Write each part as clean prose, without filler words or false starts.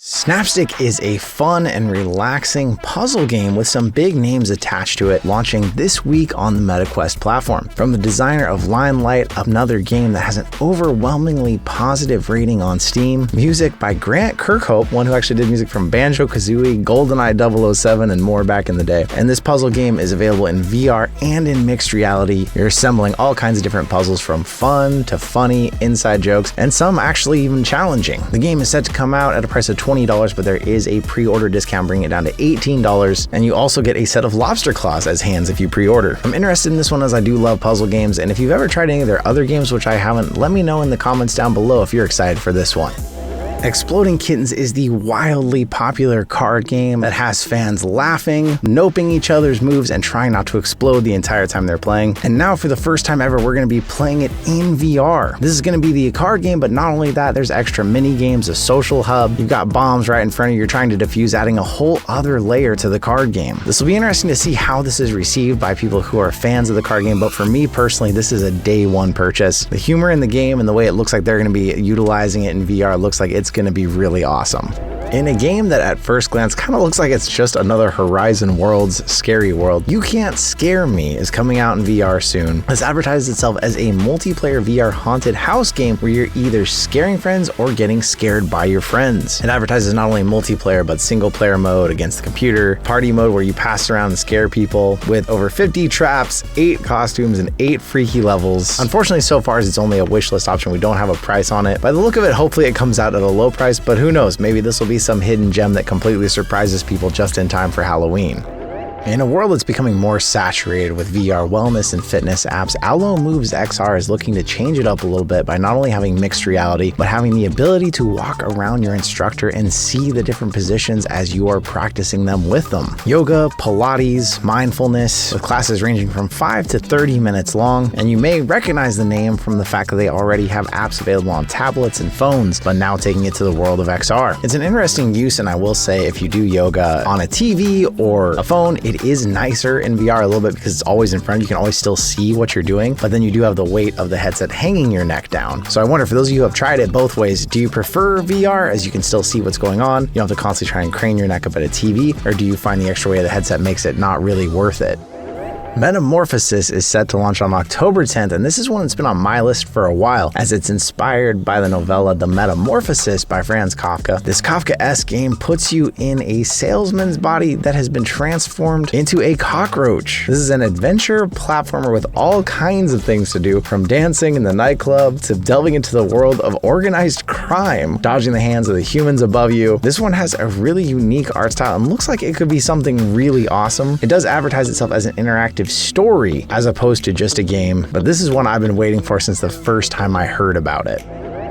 Snapstick is a fun and relaxing puzzle game with some big names attached to it, launching this week on the MetaQuest platform. From the designer of Limelight, another game that has an overwhelmingly positive rating on Steam, music by Grant Kirkhope, one who actually did music from Banjo-Kazooie, GoldenEye 007, and more back in the day. And this puzzle game is available in VR and in mixed reality. You're assembling all kinds of different puzzles, from fun to funny, inside jokes, and some actually even challenging. The game is set to come out at a price of $20, but there is a pre-order discount bringing it down to $18, and you also get a set of lobster claws as hands if you pre-order. I'm interested in this one as I do love puzzle games, and if you've ever tried any of their other games, which I haven't, let me know in the comments down below if you're excited for this one. Exploding Kittens is the wildly popular card game that has fans laughing, noping each other's moves, and trying not to explode the entire time they're playing. And now for the first time ever, we're going to be playing it in VR. This is going to be the card game, but not only that, there's extra mini games, a social hub, you've got bombs right in front of you you're trying to defuse, adding a whole other layer to the card game. This will be interesting to see how this is received by people who are fans of the card game, but for me personally, this is a day one purchase. The humor in the game and the way it looks like they're going to be utilizing it in VR looks like it's going to be really awesome. In a game that at first glance kind of looks like it's just another Horizon Worlds scary world, You Can't Scare Me is coming out in VR soon. This advertises itself as a multiplayer VR haunted house game where you're either scaring friends or getting scared by your friends. It advertises not only multiplayer but single player mode against the computer, party mode where you pass around and scare people, with over 50 traps, 8 costumes, and 8 freaky levels. Unfortunately, so far it's only a wishlist option. We don't have a price on it. By the look of it, hopefully it comes out at a low price, but who knows, maybe this will be some hidden gem that completely surprises people just in time for Halloween. In a world that's becoming more saturated with VR wellness and fitness apps, Allo Moves XR is looking to change it up a little bit by not only having mixed reality, but having the ability to walk around your instructor and see the different positions as you are practicing them with them. Yoga, Pilates, mindfulness, with classes ranging from 5 to 30 minutes long, and you may recognize the name from the fact that they already have apps available on tablets and phones, but now taking it to the world of XR. It's an interesting use, and I will say if you do yoga on a TV or a phone, it is nicer in VR a little bit because it's always in front. You can always still see what you're doing, but then you do have the weight of the headset hanging your neck down. So I wonder, for those of you who have tried it both ways, do you prefer VR as you can still see what's going on? You don't have to constantly try and crane your neck up at a TV, or do you find the extra weight of the headset makes it not really worth it? Metamorphosis is set to launch on October 10th, and this is one that's been on my list for a while, as it's inspired by the novella The Metamorphosis by Franz Kafka. This Kafkaesque game puts you in a salesman's body that has been transformed into a cockroach. This is an adventure platformer with all kinds of things to do, from dancing in the nightclub to delving into the world of organized crime, dodging the hands of the humans above you. This one has a really unique art style and looks like it could be something really awesome. It does advertise itself as an interactive story as opposed to just a game, but this is one I've been waiting for since the first time I heard about it.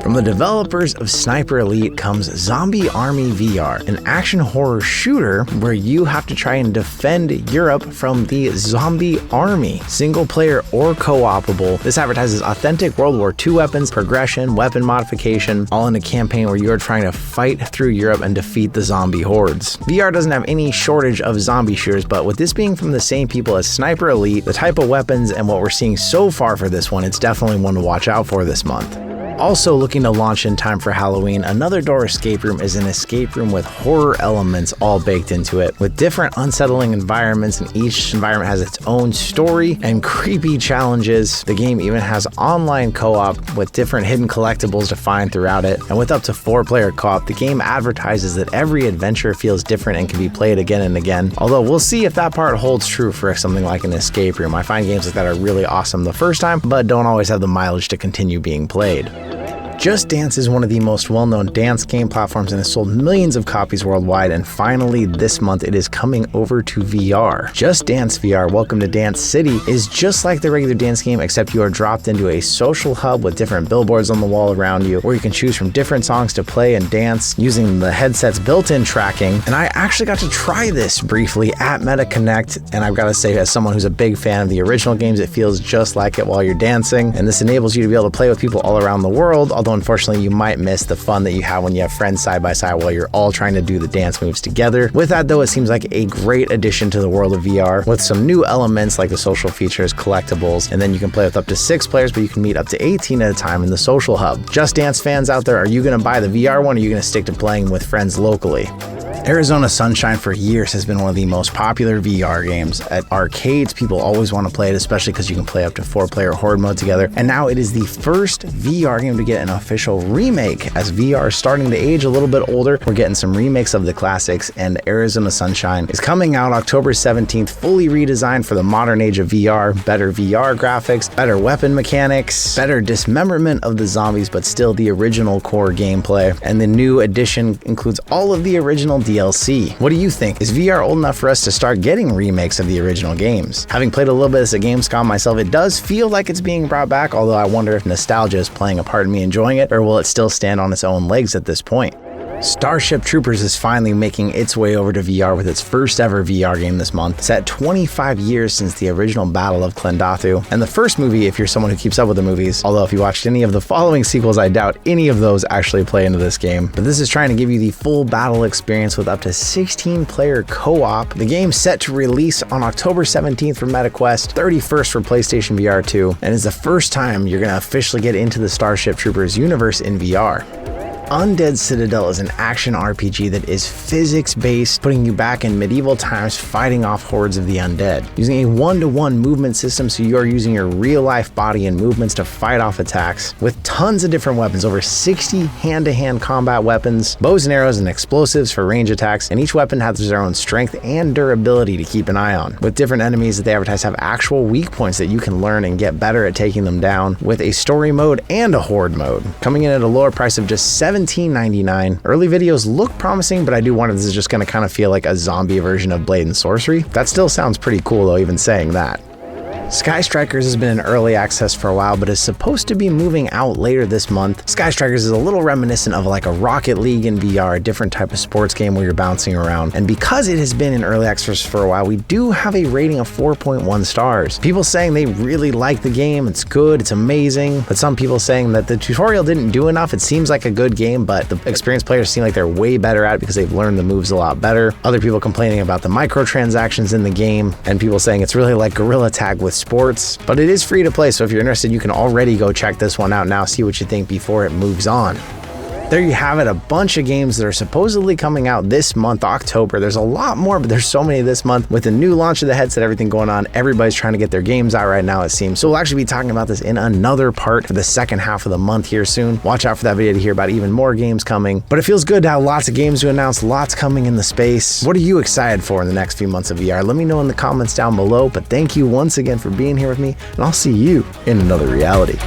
From the developers of Sniper Elite comes Zombie Army VR, an action horror shooter where you have to try and defend Europe from the zombie army. Single player or co-opable, this advertises authentic World War II weapons, progression, weapon modification, all in a campaign where you are trying to fight through Europe and defeat the zombie hordes. VR doesn't have any shortage of zombie shooters, but with this being from the same people as Sniper Elite, the type of weapons and what we're seeing so far for this one, it's definitely one to watch out for this month. Also looking to launch in time for Halloween, Another Door Escape Room is an escape room with horror elements all baked into it, with different unsettling environments, and each environment has its own story and creepy challenges. The game even has online co-op with different hidden collectibles to find throughout it, and with up to 4-player co-op, the game advertises that every adventure feels different and can be played again and again, although we'll see if that part holds true for something like an escape room. I find games like that are really awesome the first time, but don't always have the mileage to continue being played. Just Dance is one of the most well-known dance game platforms and has sold millions of copies worldwide, and finally this month it is coming over to VR. Just Dance VR, Welcome to Dance City, is just like the regular dance game, except you are dropped into a social hub with different billboards on the wall around you, where you can choose from different songs to play and dance using the headset's built-in tracking. And I actually got to try this briefly at MetaConnect, and I've got to say, as someone who's a big fan of the original games, it feels just like it while you're dancing, and this enables you to be able to play with people all around the world, although so unfortunately you might miss the fun that you have when you have friends side by side while you're all trying to do the dance moves together. With that though, it seems like a great addition to the world of VR with some new elements like the social features, collectibles, and then you can play with up to 6 players, but you can meet up to 18 at a time in the social hub. Just Dance fans out there, are you going to buy the VR one or are you going to stick to playing with friends locally? Arizona Sunshine for years has been one of the most popular VR games. At arcades, people always want to play it, especially because you can play up to 4-player horde mode together. And now it is the first VR game to get an official remake. As VR is starting to age a little bit older, we're getting some remakes of the classics, and Arizona Sunshine is coming out October 17th, fully redesigned for the modern age of VR. Better VR graphics, better weapon mechanics, better dismemberment of the zombies, but still the original core gameplay. And the new edition includes all of the original DLC. What do you think? Is VR old enough for us to start getting remakes of the original games? Having played a little bit of this at Gamescom myself, it does feel like it's being brought back, although I wonder if nostalgia is playing a part in me enjoying it, or will it still stand on its own legs at this point? Starship Troopers is finally making its way over to VR with its first ever VR game this month, set 25 years since the original Battle of Klendathu, and the first movie if you're someone who keeps up with the movies, although if you watched any of the following sequels, I doubt any of those actually play into this game. But this is trying to give you the full battle experience with up to 16-player co-op. The game's set to release on October 17th for MetaQuest, 31st for PlayStation VR 2, and is the first time you're going to officially get into the Starship Troopers universe in VR. Undead Citadel is an action RPG that is physics-based, putting you back in medieval times fighting off hordes of the undead. Using a 1-to-1 movement system, so you are using your real-life body and movements to fight off attacks, with tons of different weapons, over 60 hand-to-hand combat weapons, bows and arrows and explosives for range attacks, and each weapon has their own strength and durability to keep an eye on. With different enemies that they advertise have actual weak points that you can learn and get better at taking them down, with a story mode and a horde mode. Coming in at a lower price of just $17.99. Early videos look promising, but I do wonder if this is just going to kind of feel like a zombie version of Blade and Sorcery. That still sounds pretty cool though, even saying that. Sky Strikers has been in early access for a while, but is supposed to be moving out later this month. Sky Strikers is a little reminiscent of like a Rocket League in VR, a different type of sports game where you're bouncing around. And because it has been in early access for a while, we do have a rating of 4.1 stars. People saying they really like the game, it's good, it's amazing, but some people saying that the tutorial didn't do enough. It seems like a good game, but the experienced players seem like they're way better at it because they've learned the moves a lot better. Other people complaining about the microtransactions in the game, and people saying it's really like Gorilla Tag with sports, but it is free to play, so if you're interested, you can already go check this one out now, see what you think before it moves on. There you have it, a bunch of games that are supposedly coming out this month, October. There's a lot more, but there's so many this month. With the new launch of the headset, everything going on, everybody's trying to get their games out right now, it seems. So we'll actually be talking about this in another part for the second half of the month here soon. Watch out for that video to hear about even more games coming. But it feels good to have lots of games to announce, lots coming in the space. What are you excited for in the next few months of VR? Let me know in the comments down below. But thank you once again for being here with me, and I'll see you in another reality.